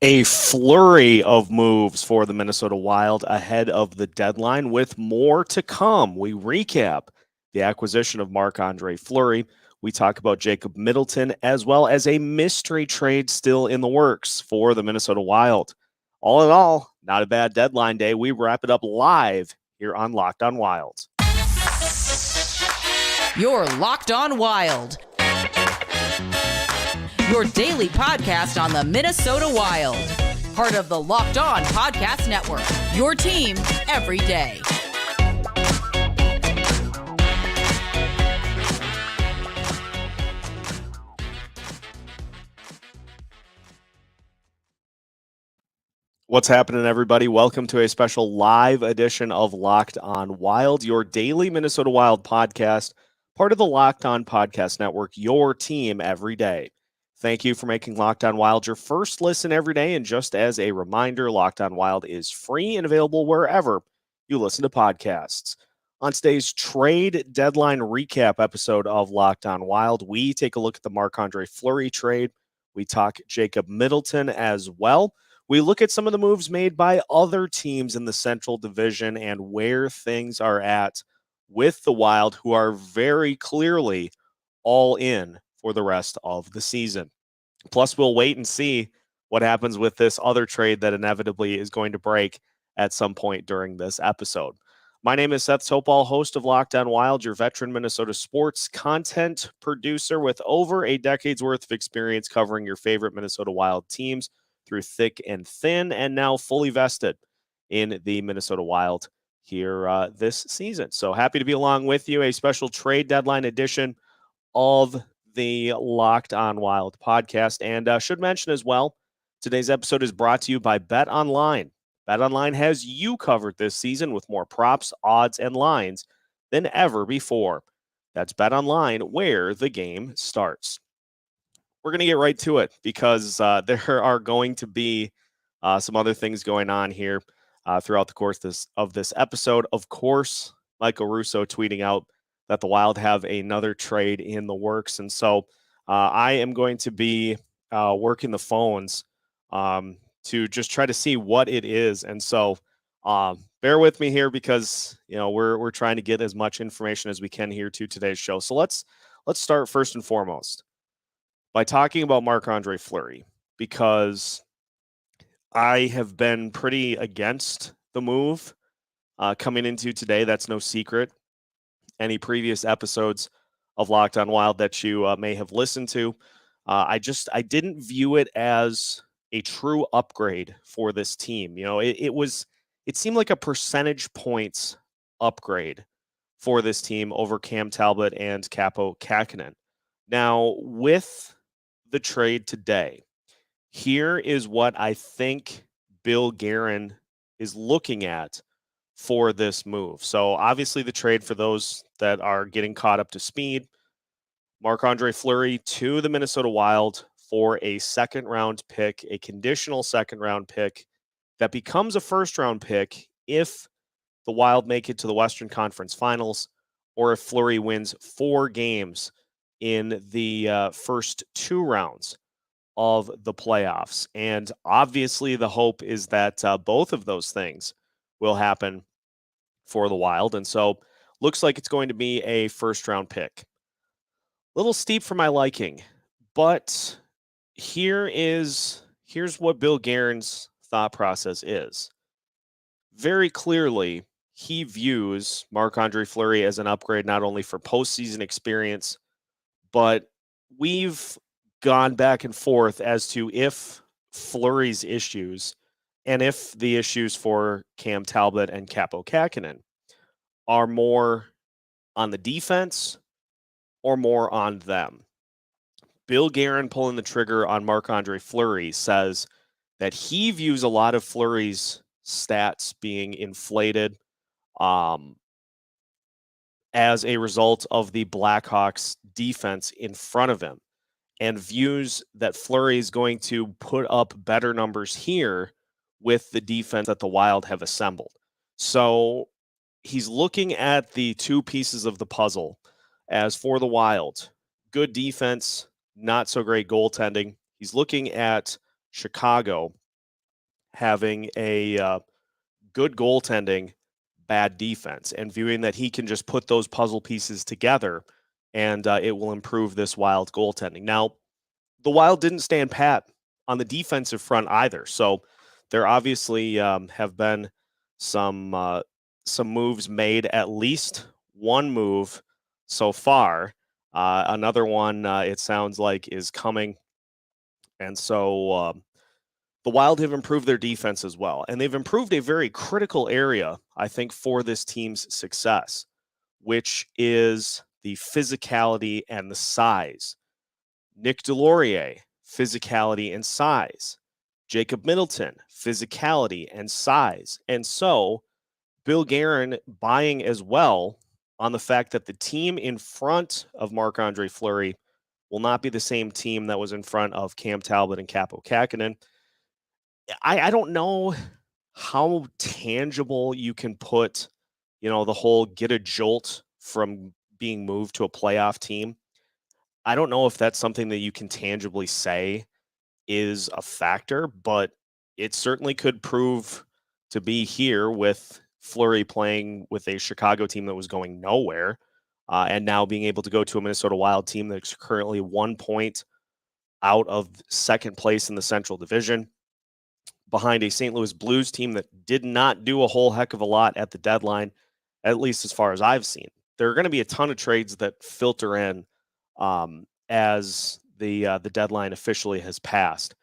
A flurry of moves for the Minnesota Wild ahead of the deadline, with more to come. We recap the acquisition of Marc-Andre Fleury. We talk about Jacob Middleton, as well as a mystery trade still in the works for the Minnesota Wild. All in all, not a bad deadline day. We wrap it up live here on Locked On Wild. You're Locked On Wild, your daily podcast on the Minnesota Wild. Part of the Locked On Podcast Network, your team every day. What's happening, everybody? Welcome to a special live edition of Locked On Wild, your daily Minnesota Wild podcast, part of the Locked On Podcast Network, your team every day. Thank you for making Locked On Wild your first listen every day. And just as a reminder, Locked On Wild is free and available wherever you listen to podcasts. On today's trade deadline recap episode of Locked On Wild, we take a look at the Marc-Andre Fleury trade. We talk Jacob Middleton as well. We look at some of the moves made by other teams in the Central Division and where things are at with the Wild, who are very clearly all in for the rest of the season. Plus, we'll wait and see what happens with this other trade that inevitably is going to break at some point during this episode. My name is Seth Topal, host of Locked On Wild, your veteran Minnesota sports content producer with over a decade's worth of experience covering your favorite Minnesota Wild teams through thick and thin, and now fully vested in the Minnesota Wild here this season. So happy to be along with you. A special trade deadline edition of the Locked On Wild podcast. And should mention as well, today's episode is brought to you by Bet Online. Bet Online has you covered this season with more props, odds, and lines than ever before. That's Bet Online, where the game starts. We're going to get right to it because there are going to be some other things going on here throughout the course of this episode. Of course, Michael Russo tweeting out that the Wild have another trade in the works. And so I am going to be working the phones to just try to see what it is. And so bear with me here because, we're trying to get as much information as we can here to today's show. So let's start first and foremost by talking about Marc-Andre Fleury, because I have been pretty against the move coming into today. That's no secret. Any previous episodes of Locked On Wild that you may have listened to, I didn't view it as a true upgrade for this team. It seemed like a percentage points upgrade for this team over Cam Talbot and Kaapo Kähkönen. Now, with the trade today, here is what I think Bill Guerin is looking at for this move. So obviously the trade, for those that are getting caught up to speed, Marc-Andre Fleury to the Minnesota Wild for a second round pick, a conditional second round pick that becomes a first round pick if the Wild make it to the Western Conference Finals, or if Fleury wins 4 games in the first 2 rounds of the playoffs. And obviously the hope is that both of those things will happen for the Wild. And so looks like it's going to be a first round pick. A little steep for my liking, but here's what Bill Guerin's thought process is. Very clearly, he views Marc-Andre Fleury as an upgrade not only for postseason experience, but we've gone back and forth as to if Fleury's issues and if the issues for Cam Talbot and Kaapo Kähkönen are more on the defense or more on them. Bill Guerin pulling the trigger on Marc-Andre Fleury says that he views a lot of Fleury's stats being inflated as a result of the Blackhawks defense in front of him, and views that Fleury is going to put up better numbers here with the defense that the Wild have assembled. So he's looking at the 2 pieces of the puzzle as for the Wild. Good defense, not so great goaltending. He's looking at Chicago having a good goaltending, bad defense, and viewing that he can just put those puzzle pieces together and it will improve this Wild goaltending. Now, the Wild didn't stand pat on the defensive front either. So there obviously have been some moves made, at least one move so far. Another one, it sounds like, is coming. And so the Wild have improved their defense as well. And they've improved a very critical area, I think, for this team's success, which is the physicality and the size. Nick Delorier, physicality and size. Jacob Middleton, physicality and size. And so Bill Guerin buying as well on the fact that the team in front of Marc-Andre Fleury will not be the same team that was in front of Cam Talbot and Kaapo Kähkönen. I don't know how tangible you can put, the whole get a jolt from being moved to a playoff team. I don't know if that's something that you can tangibly say is a factor, but it certainly could prove to be here with Fleury playing with a Chicago team that was going nowhere, and now being able to go to a Minnesota Wild team that's currently 1 point out of second place in the Central Division, behind a St. Louis Blues team that did not do a whole heck of a lot at the deadline, at least as far as I've seen. There are going to be a ton of trades that filter in as the deadline officially has passed.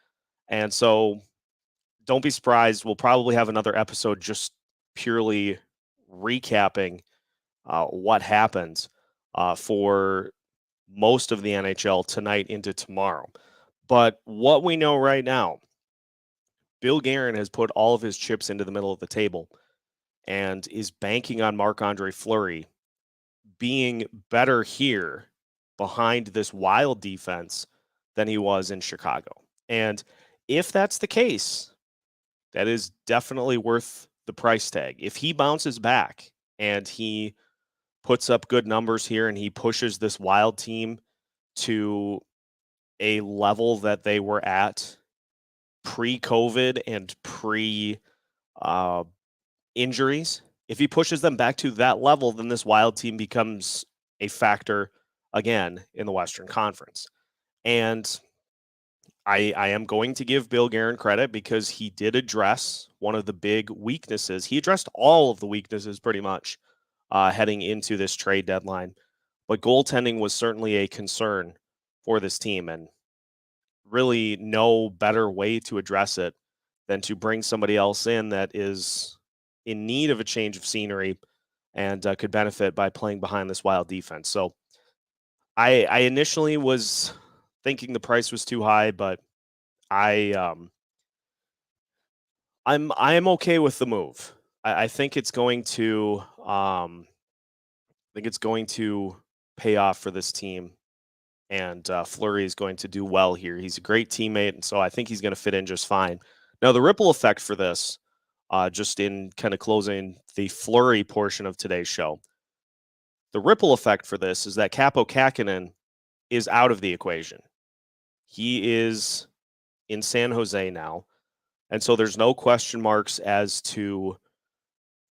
And so don't be surprised. We'll probably have another episode just purely recapping what happens for most of the NHL tonight into tomorrow. But what we know right now, Bill Guerin has put all of his chips into the middle of the table and is banking on Marc-Andre Fleury being better here behind this Wild defense than he was in Chicago. And if that's the case, that is definitely worth the price tag. If he bounces back and he puts up good numbers here and he pushes this Wild team to a level that they were at pre-COVID and pre-injuries, if he pushes them back to that level, then this Wild team becomes a factor again in the Western Conference. And I am going to give Bill Guerin credit because he did address one of the big weaknesses. He addressed all of the weaknesses pretty much heading into this trade deadline. But goaltending was certainly a concern for this team, and really no better way to address it than to bring somebody else in that is in need of a change of scenery and could benefit by playing behind this Wild defense. So I initially was thinking the price was too high, but I'm okay with the move. I think it's going to pay off for this team, and Fleury is going to do well here. He's a great teammate, and so I think he's going to fit in just fine. Now, the ripple effect for this, just in kind of closing the Fleury portion of today's show, the ripple effect for this is that Kaapo Kähkönen is out of the equation. He is in San Jose now, and so there's no question marks as to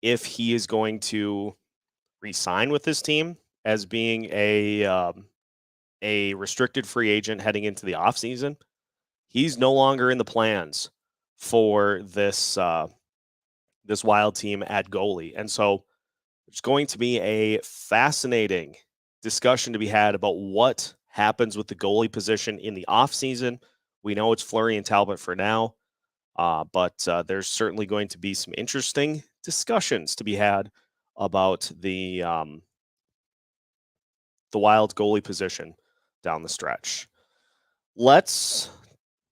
if he is going to re-sign with this team as being a restricted free agent heading into the offseason. He's no longer in the plans for this this Wild team at goalie. And so there's going to be a fascinating discussion to be had about what happens with the goalie position in the offseason. We know it's Fleury and Talbot for now, but there's certainly going to be some interesting discussions to be had about the Wild goalie position down the stretch. Let's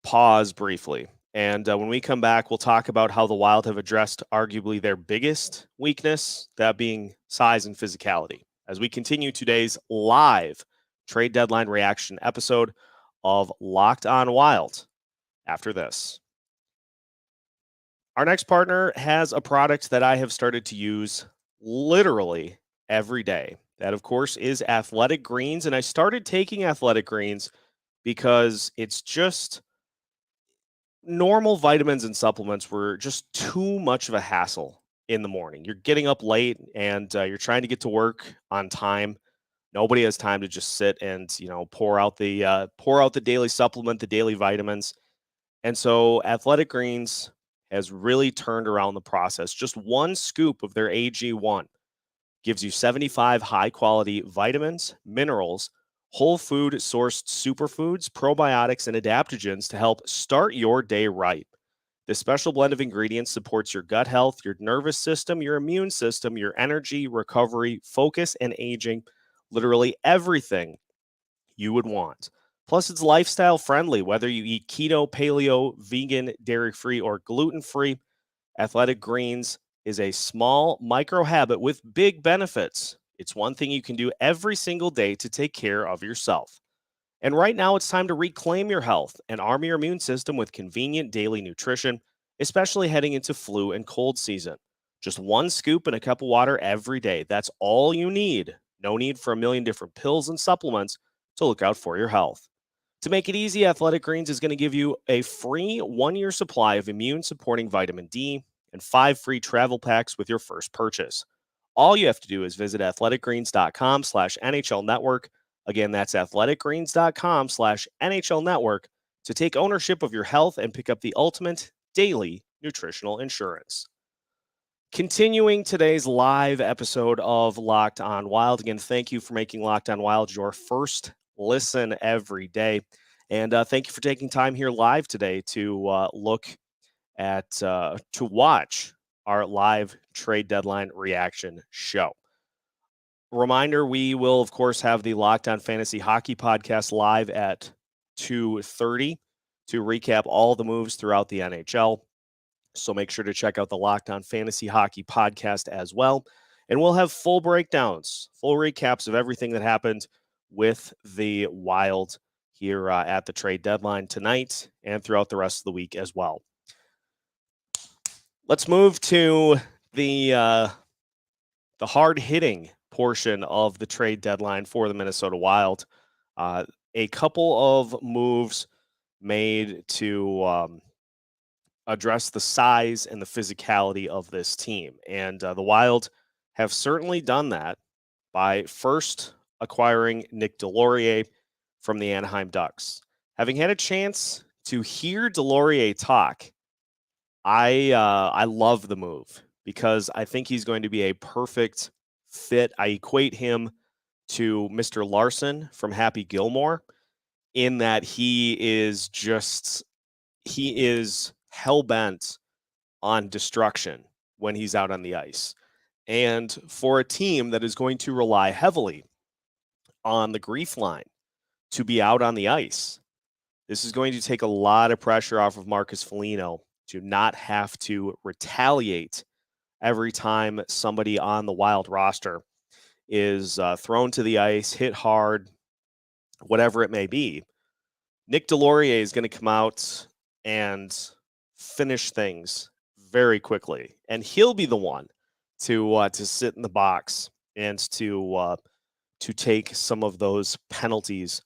pause briefly. And when we come back, we'll talk about how the Wild have addressed arguably their biggest weakness, that being size and physicality, as we continue today's live trade deadline reaction episode of Locked On Wild after this. Our next partner has a product that I have started to use literally every day. That, of course, is Athletic Greens. And I started taking Athletic Greens because it's just normal vitamins and supplements were just too much of a hassle in the morning. You're getting up late and you're trying to get to work on time. Nobody has time to just sit and pour out the daily supplement, the daily vitamins. And so Athletic Greens has really turned around the process. Just one scoop of their AG1 gives you 75 high quality vitamins, minerals, whole food sourced superfoods, probiotics, and adaptogens to help start your day right. This special blend of ingredients supports your gut health, your nervous system, your immune system, your energy, recovery, focus, and aging. Literally everything you would want. Plus, it's lifestyle friendly, whether you eat keto, paleo, vegan, dairy free, or gluten free. Athletic Greens is a small micro habit with big benefits. It's one thing you can do every single day to take care of yourself. And right now, it's time to reclaim your health and arm your immune system with convenient daily nutrition, especially heading into flu and cold season. Just one scoop in a cup of water every day. That's all you need. No need for a million different pills and supplements to look out for your health. To make it easy, Athletic Greens is going to give you a free 1 year supply of immune supporting vitamin D and 5 free travel packs with your first purchase. All you have to do is visit athleticgreens.com/NHL network. Again, that's athleticgreens.com/NHL network to take ownership of your health and pick up the ultimate daily nutritional insurance. Continuing today's live episode of Locked On Wild. Again, thank you for making Locked On Wild your first listen every day. And thank you for taking time here live today to watch our live trade deadline reaction show. Reminder, we will, of course, have the Locked On Fantasy Hockey podcast live at 2:30 to recap all the moves throughout the NHL. So make sure to check out the Locked On Fantasy Hockey podcast as well. And we'll have full breakdowns, full recaps of everything that happened with the Wild here at the trade deadline tonight and throughout the rest of the week as well. Let's move to the hard-hitting portion of the trade deadline for the Minnesota Wild. A couple of moves made to address the size and the physicality of this team. And the Wild have certainly done that by first acquiring Nick Deslauriers from the Anaheim Ducks. Having had a chance to hear Deslauriers talk, I love the move because I think he's going to be a perfect fit. I equate him to Mr. Larson from Happy Gilmore in that he is hell-bent on destruction when he's out on the ice. And for a team that is going to rely heavily on the grief line to be out on the ice, this is going to take a lot of pressure off of Marcus Foligno to not have to retaliate every time somebody on the Wild roster is thrown to the ice, hit hard, whatever it may be. Nick Deslauriers is going to come out and finish things very quickly, and he'll be the one to sit in the box and to take some of those penalties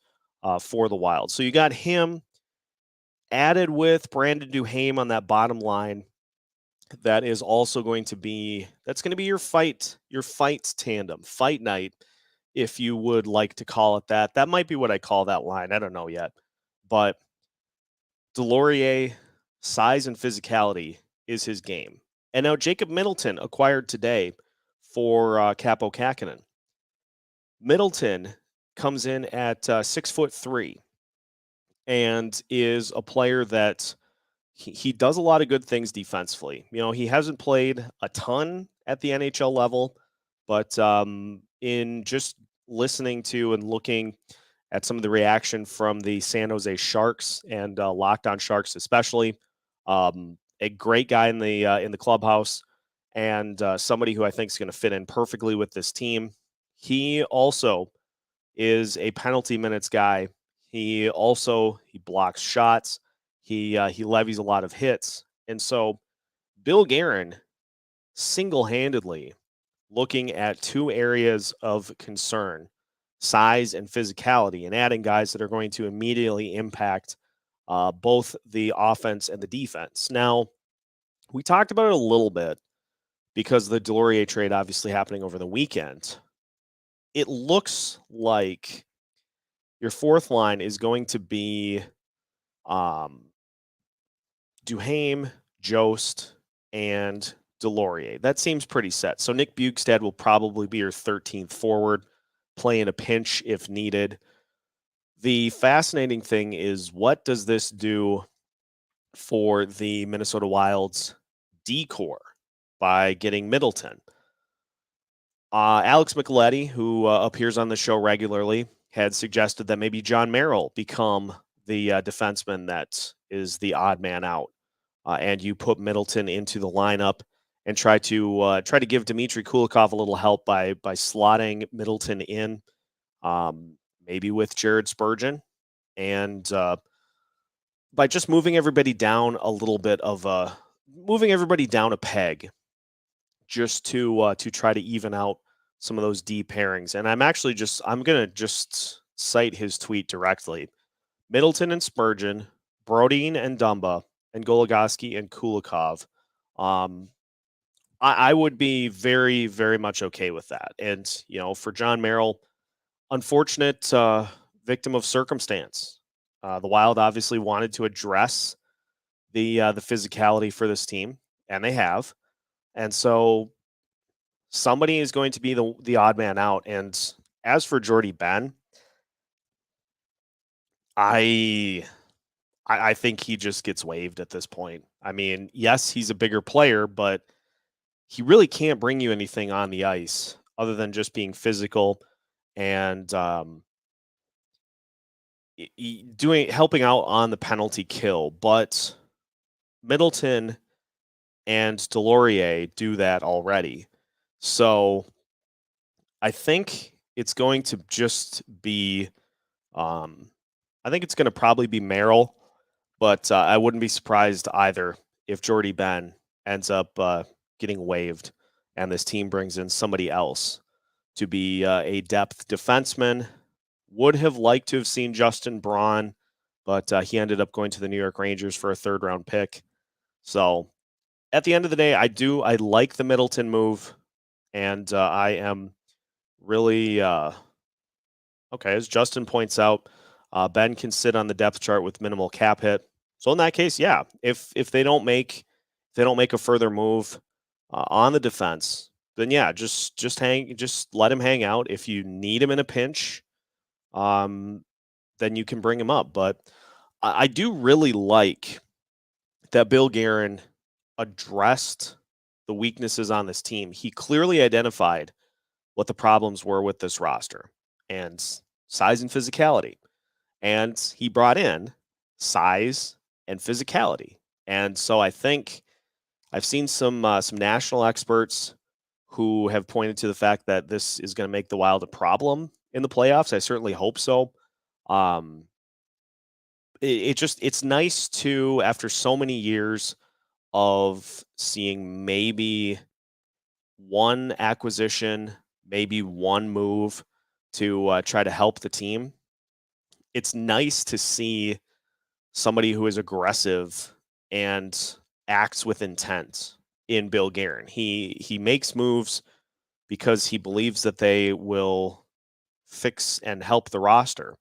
for the Wild. So you got him added with Brandon Duhaime on that bottom line. That is also going to be your fight tandem, fight night, if you would like to call it that. That might be what I call that line. I don't know yet, but Deslauriers, size and physicality is his game. And now Jacob Middleton acquired today for Capo Kakkonen. Middleton comes in at 6'3" and is a player that he does a lot of good things defensively. You know, he hasn't played a ton at the NHL level, but in just listening to and looking at some of the reaction from the San Jose Sharks and Locked On Sharks especially, a great guy in the clubhouse and somebody who I think is going to fit in perfectly with this team. He also is a penalty minutes guy. He blocks shots. He levies a lot of hits. And so Bill Guerin single-handedly looking at two areas of concern, size and physicality, and adding guys that are going to immediately impact both the offense and the defense. Now, we talked about it a little bit because of the Delorier trade obviously happening over the weekend. It looks like your fourth line is going to be Duhaime, Jost, and Delorier. That seems pretty set. So Nick Bukestad will probably be your 13th forward, playing a pinch if needed. The fascinating thing is, what does this do for the Minnesota Wild's D-core by getting Middleton? Alex Micheletti, who appears on the show regularly, had suggested that maybe John Merrill become the defenseman that is the odd man out, and you put Middleton into the lineup and try to give Dmitry Kulikov a little help by slotting Middleton in, maybe with Jared Spurgeon, and by just moving everybody down a little bit of moving everybody down a peg, just to try to even out some of those D pairings. And I'm gonna just cite his tweet directly: Middleton and Spurgeon, Brodin and Dumba, and Goligoski and Kulikov. I would be very, very much okay with that. And for John Merrill, unfortunate victim of circumstance. The Wild obviously wanted to address the physicality for this team, and they have. And so somebody is going to be the odd man out. And as for Jordy Ben, I think he just gets waived at this point. I mean, yes, he's a bigger player, but he really can't bring you anything on the ice other than just being physical and helping out on the penalty kill. But Middleton and Delorier do that already. So I think it's going to just be, I think it's going to probably be Merrill, but I wouldn't be surprised either if Jordy Ben ends up getting waived and this team brings in somebody else to be a depth defenseman. Would have liked to have seen Justin Braun, but he ended up going to the New York Rangers for a third-round pick. So at the end of the day, I like the Middleton move, and I am really okay. As Justin points out, Ben can sit on the depth chart with minimal cap hit. So in that case, yeah, if they don't make a further move on the defense, then yeah, just let him hang out. If you need him in a pinch, then you can bring him up. But I do really like that Bill Guerin addressed the weaknesses on this team. He clearly identified what the problems were with this roster, and size and physicality. And he brought in size and physicality. And so I think I've seen some national experts who have pointed to the fact that this is going to make the Wild a problem in the playoffs. I certainly hope so. It's nice to, after so many years of seeing maybe one acquisition, maybe one move to try to help the team, it's nice to see somebody who is aggressive and acts with intent in Bill Guerin. He makes moves because he believes that they will fix and help the roster.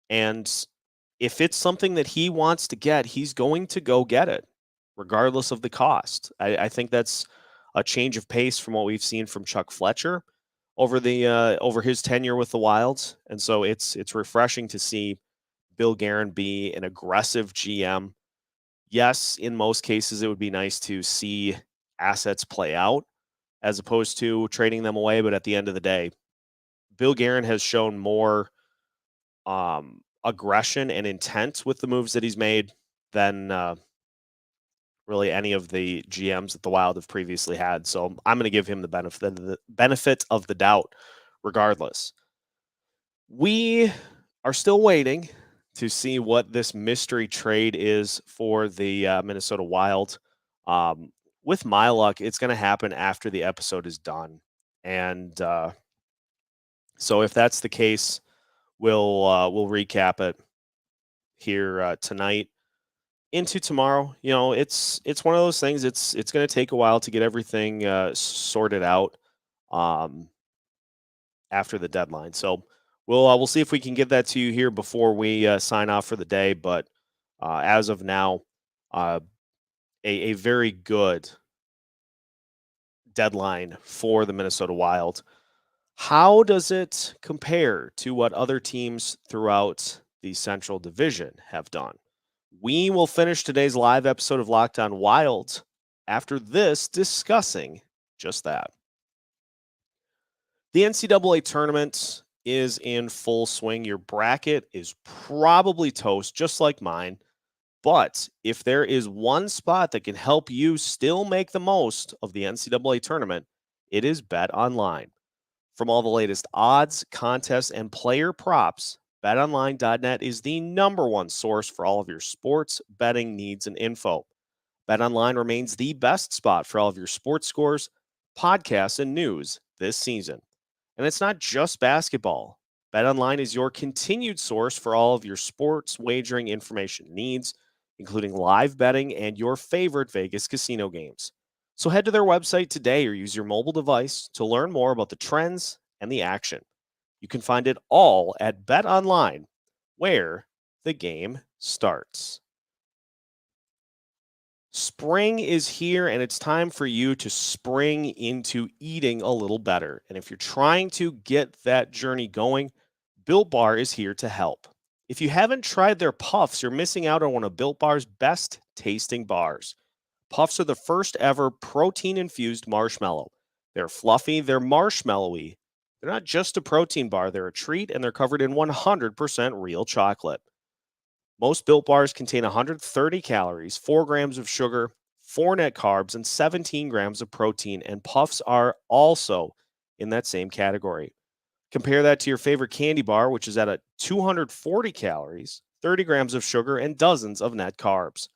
And if it's something that he wants to get, he's going to go get it, regardless of the cost. I think that's a change of pace from what we've seen from Chuck Fletcher over his tenure with the Wild. And so it's refreshing to see Bill Guerin be an aggressive GM. Yes, in most cases, it would be nice to see assets play out as opposed to trading them away. But at the end of the day, Bill Guerin has shown more aggression and intent with the moves that he's made than really any of the GMs that the Wild have previously had. So I'm going to give him the benefit of the doubt regardless. We are still waiting to see what this mystery trade is for the Minnesota Wild. With my luck, it's going to happen after the episode is done. And so if that's the case, we'll recap it here tonight. into tomorrow, it's one of those things. It's going to take a while to get everything sorted out um, after the deadline. So we'll see if we can get that to you here before we sign off for the day. But as of now, uh, a very good deadline for the Minnesota Wild. How does it compare to what other teams throughout the Central Division have done? We will finish today's live episode of Locked On Wild after this discussing just that. The NCAA tournament is in full swing. Your bracket is probably toast, just like mine. But if there is one spot that can help you still make the most of the NCAA tournament, it is Bet Online. From all the latest odds, contests, and player props, betonline.net is the number one source for all of your sports betting needs and info. BetOnline remains the best spot for all of your sports scores, podcasts, and news this season. And it's not just basketball. BetOnline is your continued source for all of your sports wagering information needs, including live betting and your favorite Vegas casino games. So head to their website today or use your mobile device to learn more about the trends and the action. You can find it all at BetOnline, where the game starts. Spring is here, and it's time for you to spring into eating a little better. And if you're trying to get that journey going, Built Bar is here to help. If you haven't tried their puffs, you're missing out on one of Built Bar's best tasting bars. Puffs are the first ever protein infused marshmallow. They're fluffy, they're marshmallowy. They're not just a protein bar, they're a treat, and they're covered in 100% real chocolate. Most Built Bars contain 130 calories, 4 grams of sugar, 4 net carbs, and 17 grams of protein, and Puffs are also in that same category. Compare that to your favorite candy bar, which is at a 240 calories, 30 grams of sugar, and dozens of net carbs.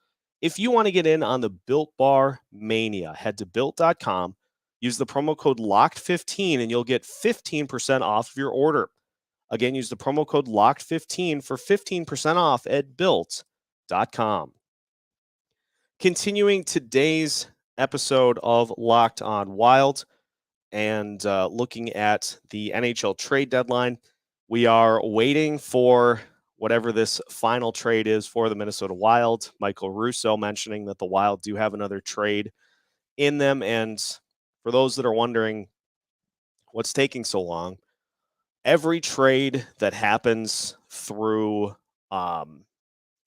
If you want to get in on the Built Bar mania, head to built.com, use the promo code LOCKED15, and you'll get 15% off of your order. Again, use the promo code LOCKED15 for 15% off at built.com. Continuing today's episode of Locked On Wild and looking at the NHL trade deadline, we are waiting for whatever this final trade is for the Minnesota Wild. Michael Russo mentioning that the Wild do have another trade in them. And for those that are wondering what's taking so long, every trade that happens through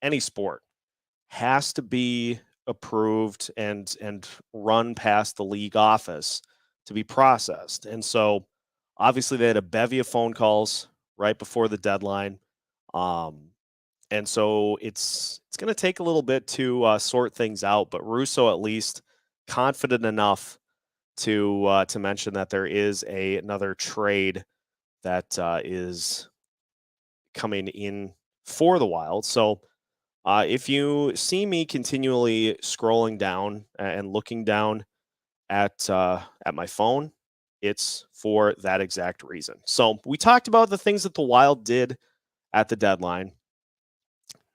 any sport has to be approved and run past the league office to be processed. And so obviously they had a bevy of phone calls right before the deadline. And so it's going to take a little bit to sort things out, but Russo at least confident enough to mention that there is another trade that is coming in for the Wild. So if you see me continually scrolling down and looking down at my phone, it's for that exact reason. So we talked about the things that the Wild did at the deadline.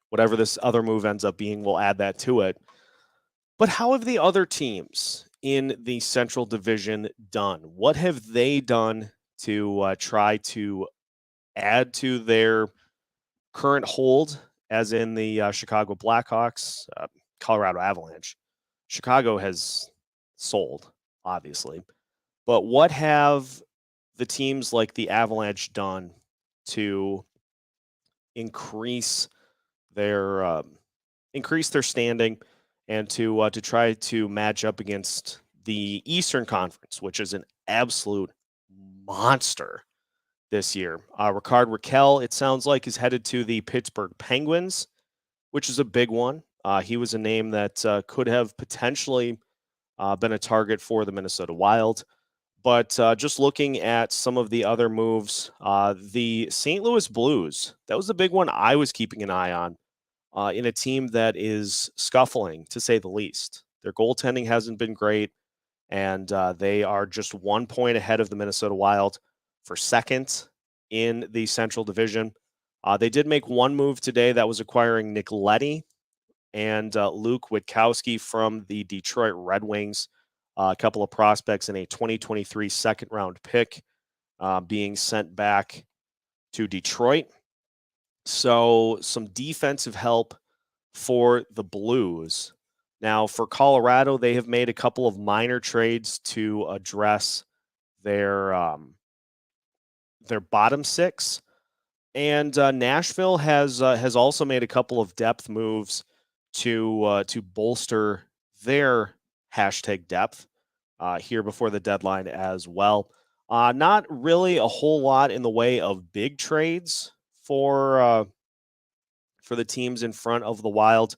Whatever this other move ends up being, we'll add that to it. But how have the other teams in the Central Division done? What have they done to try to add to their current hold, as in the Chicago Blackhawks, Colorado Avalanche? Chicago has sold, obviously. But what have the teams like the Avalanche done to increase their standing and to try to match up against the Eastern Conference, which is an absolute monster this year? Ricard Raquel, it sounds like, is headed to the Pittsburgh Penguins, which is a big one. He was a name that could have potentially been a target for the Minnesota Wild. But just looking at some of the other moves, the St. Louis Blues, that was the big one I was keeping an eye on in a team that is scuffling, to say the least. Their goaltending hasn't been great, and they are just 1 point ahead of the Minnesota Wild for second in the Central Division. They did make one move today that was acquiring Nick Leddy and Luke Witkowski from the Detroit Red Wings. A couple of prospects in a 2023 second round pick being sent back to Detroit. So some defensive help for the Blues. Now, for Colorado, they have made a couple of minor trades to address their bottom six, and Nashville has also made a couple of depth moves to bolster their hashtag depth here before the deadline as well. Not really a whole lot in the way of big trades for the teams in front of the Wild.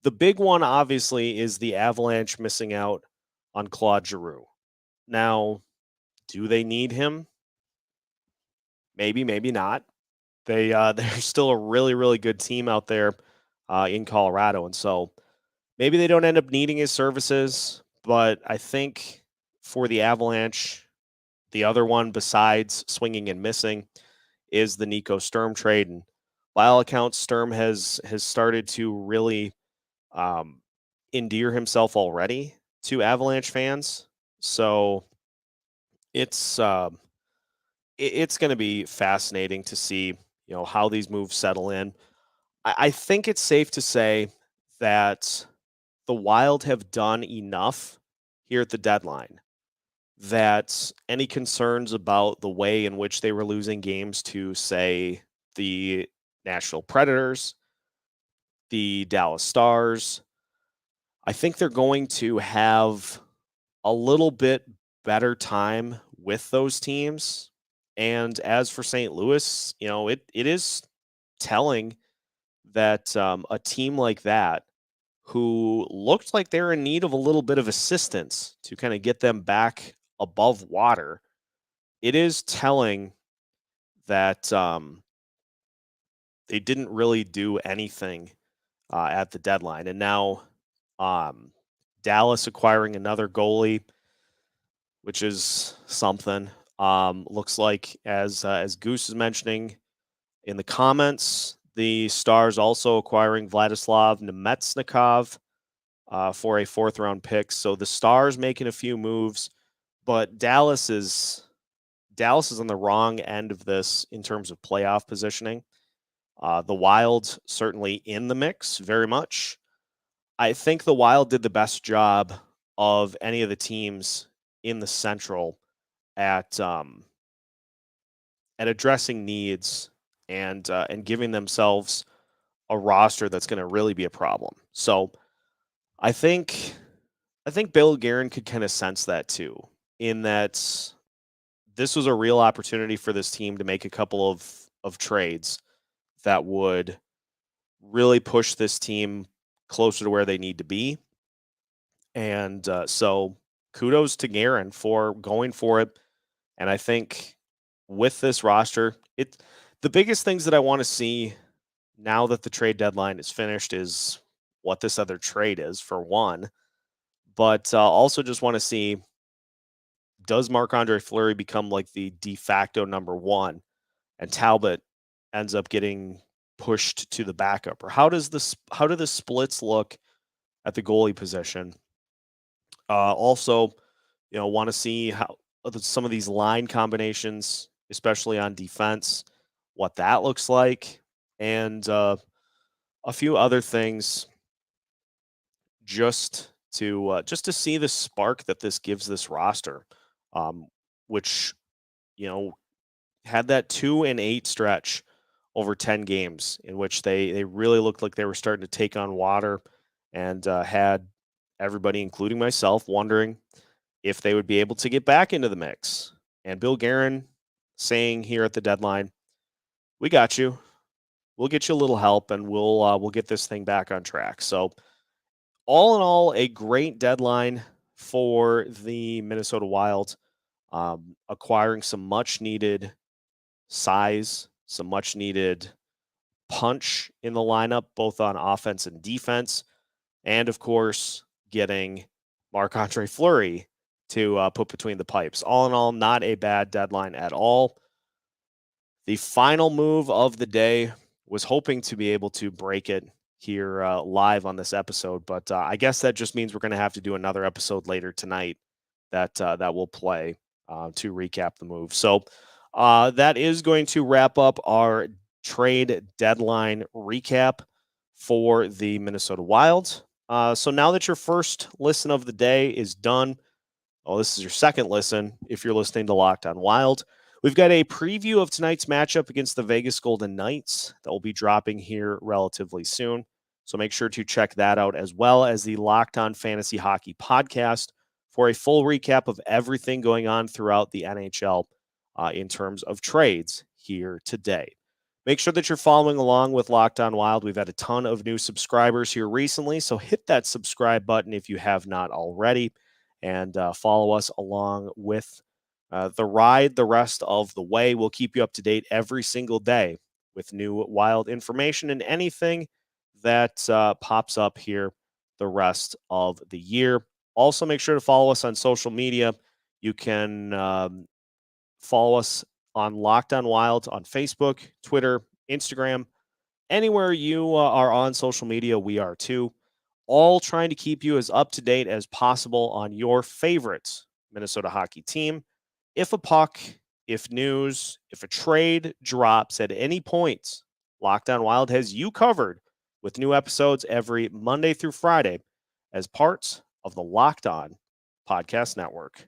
The big one, obviously, is the Avalanche missing out on Claude Giroux. Now, do they need him? Maybe, maybe not. They're still a really, really good team out there in Colorado, and so maybe they don't end up needing his services. But I think for the Avalanche, the other one besides swinging and missing is the Nico Sturm trade, and by all accounts, Sturm has started to really endear himself already to Avalanche fans. So it's going to be fascinating to see how these moves settle in. I think it's safe to say that the Wild have done enough here at the deadline that any concerns about the way in which they were losing games to, say, the Nashville Predators, the Dallas Stars, I think they're going to have a little bit better time with those teams. And as for St. Louis, it is telling that a team like that, who looked like they're in need of a little bit of assistance to kind of get them back above water, it is telling that they didn't really do anything at the deadline. And now Dallas acquiring another goalie, which is something. Looks like, as Goose is mentioning in the comments, the Stars also acquiring Vladislav Nemetsnikov for a fourth-round pick. So the Stars making a few moves, but Dallas is on the wrong end of this in terms of playoff positioning. The Wild certainly in the mix, very much. I think the Wild did the best job of any of the teams in the Central at addressing needs and giving themselves a roster that's going to really be a problem. So I think Bill Guerin could kind of sense that too, in that this was a real opportunity for this team to make a couple of trades that would really push this team closer to where they need to be. And so kudos to Guerin for going for it. And I think with this roster, the biggest things that I want to see now that the trade deadline is finished is what this other trade is, for one. But also just want to see, does Marc-Andre Fleury become like the de facto number one and Talbot ends up getting pushed to the backup? Or how do the splits look at the goalie position? Also, want to see how some of these line combinations, especially on defense, what that looks like, and a few other things just to see the spark that this gives this roster, which had that 2-8 stretch over 10 games in which they really looked like they were starting to take on water, and had everybody, including myself, wondering if they would be able to get back into the mix. And Bill Guerin saying here at the deadline, "We got you. We'll get you a little help, and we'll get this thing back on track." So, all in all, a great deadline for the Minnesota Wild, acquiring some much needed size, some much needed punch in the lineup, both on offense and defense, and of course, getting Marc-Andre Fleury to put between the pipes. All in all, not a bad deadline at all. The final move of the day, was hoping to be able to break it here live on this episode, but I guess that just means we're going to have to do another episode later tonight that will play to recap the move. So that is going to wrap up our trade deadline recap for the Minnesota Wild. So now that your first listen of the day is done, this is your second listen if you're listening to Locked On Wild. We've got a preview of tonight's matchup against the Vegas Golden Knights that will be dropping here relatively soon. So make sure to check that out, as well as the Locked On Fantasy Hockey podcast for a full recap of everything going on throughout the NHL in terms of trades here today. Make sure that you're following along with Locked On Wild. We've had a ton of new subscribers here recently, so hit that subscribe button if you have not already, and follow us along with the ride the rest of the way. We'll keep you up to date every single day with new Wild information and anything that pops up here the rest of the year. Also, make sure to follow us on social media. You can follow us on Locked On Wild on Facebook, Twitter, Instagram, anywhere you are on social media, we are too. All trying to keep you as up to date as possible on your favorite Minnesota hockey team. If a puck, if news, if a trade drops at any point, Locked On Wild has you covered with new episodes every Monday through Friday as part of the Locked On Podcast Network.